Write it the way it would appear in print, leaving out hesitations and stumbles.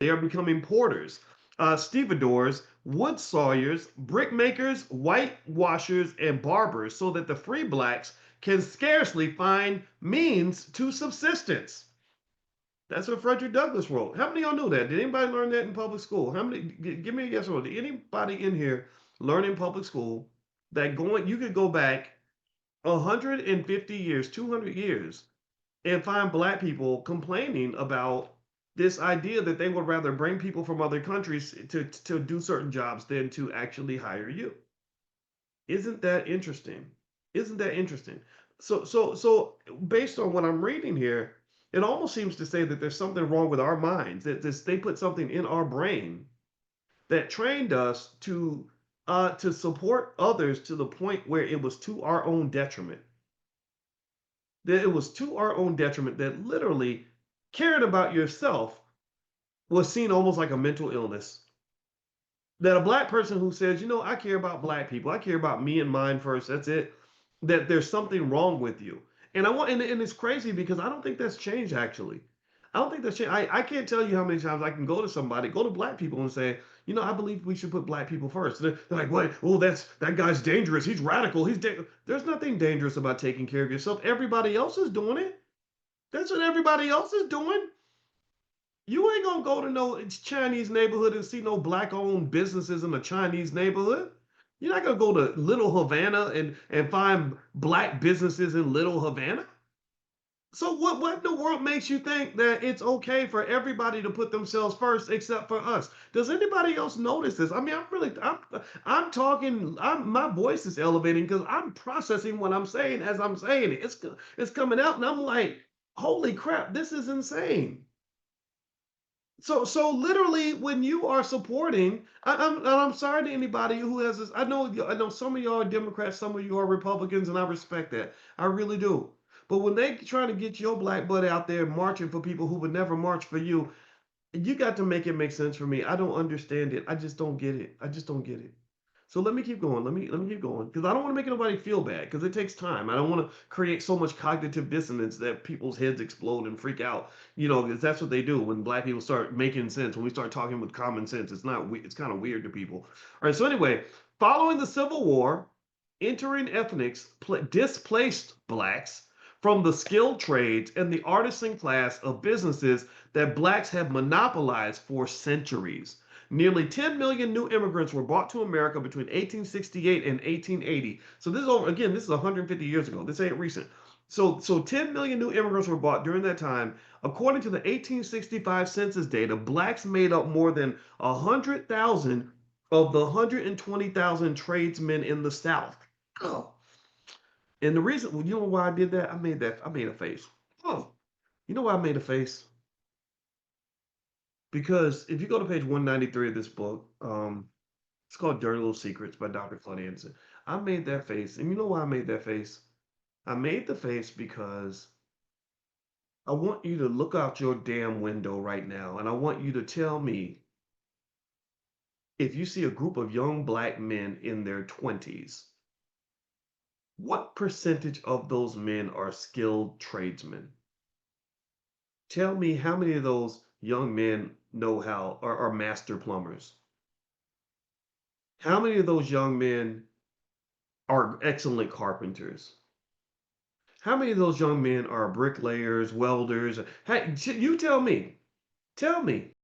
They are becoming porters, stevedores, wood sawyers, brickmakers, whitewashers, and barbers, so that the free blacks can scarcely find means to subsistence. That's what Frederick Douglass wrote. How many of y'all knew that? Did anybody learn that in public school? How many? Give me a yes or no. Did anybody in here learn in public school that going you could go back 150 years, 200 years, and find black people complaining about this idea that they would rather bring people from other countries to do certain jobs than to actually hire you? Isn't that interesting? Isn't that interesting? So based on what I'm reading here, it almost seems to say that there's something wrong with our minds. That they put something in our brain that trained us to support others to the point where it was to our own detriment. That it was to our own detriment, that literally caring about yourself was seen almost like a mental illness. That a black person who says, I care about black people, I care about me and mine first, that's it, that there's something wrong with you. And it's crazy because I don't think that's changed actually. I don't think that's changed. I can't tell you how many times I can go to somebody, go to black people and say, I believe we should put black people first. They're like, what? Oh, that guy's dangerous. He's radical. There's nothing dangerous about taking care of yourself. Everybody else is doing it. That's what everybody else is doing. You ain't gonna go to no Chinese neighborhood and see no black-owned businesses in a Chinese neighborhood. You're not gonna go to Little Havana and find black businesses in Little Havana. So what in the world makes you think that it's okay for everybody to put themselves first except for us? Does anybody else notice this? I mean, I'm talking. My voice is elevating because I'm processing what I'm saying as I'm saying it. It's coming out, and I'm like, holy crap, this is insane. So literally, when you are supporting, I'm sorry to anybody who has this. I know some of y'all are Democrats, some of you are Republicans, and I respect that. I really do. But when they trying to get your black butt out there marching for people who would never march for you, you got to make it make sense for me. I don't understand it. I just don't get it. I just don't get it. So let me keep going. Let me keep going because I don't want to make anybody feel bad because it takes time. I don't want to create so much cognitive dissonance that people's heads explode and freak out. Because that's what they do when black people start making sense. When we start talking with common sense, it's not. It's kind of weird to people. All right. So anyway, following the Civil War, entering ethnics displaced blacks from the skilled trades and the artisan class of businesses that blacks have monopolized for centuries. Nearly 10 million new immigrants were brought to America between 1868 and 1880. So this is over again, this is 150 years ago. This ain't recent. So 10 million new immigrants were brought during that time. According to the 1865 census data, blacks made up more than 100,000 of the 120,000 tradesmen in the South. Oh. And the reason, well, you know why I did that? I made a face. Oh, you know why I made a face? Because if you go to page 193 of this book, it's called Dirty Little Secrets by Dr. Claude Anderson. I made that face. And you know why I made that face? I made the face because I want you to look out your damn window right now and I want you to tell me if you see a group of young black men in their 20s, what percentage of those men are skilled tradesmen? Tell me how many of those young men know how are master plumbers? How many of those young men are excellent carpenters? How many of those young men are bricklayers, welders? Hey, you tell me. Tell me.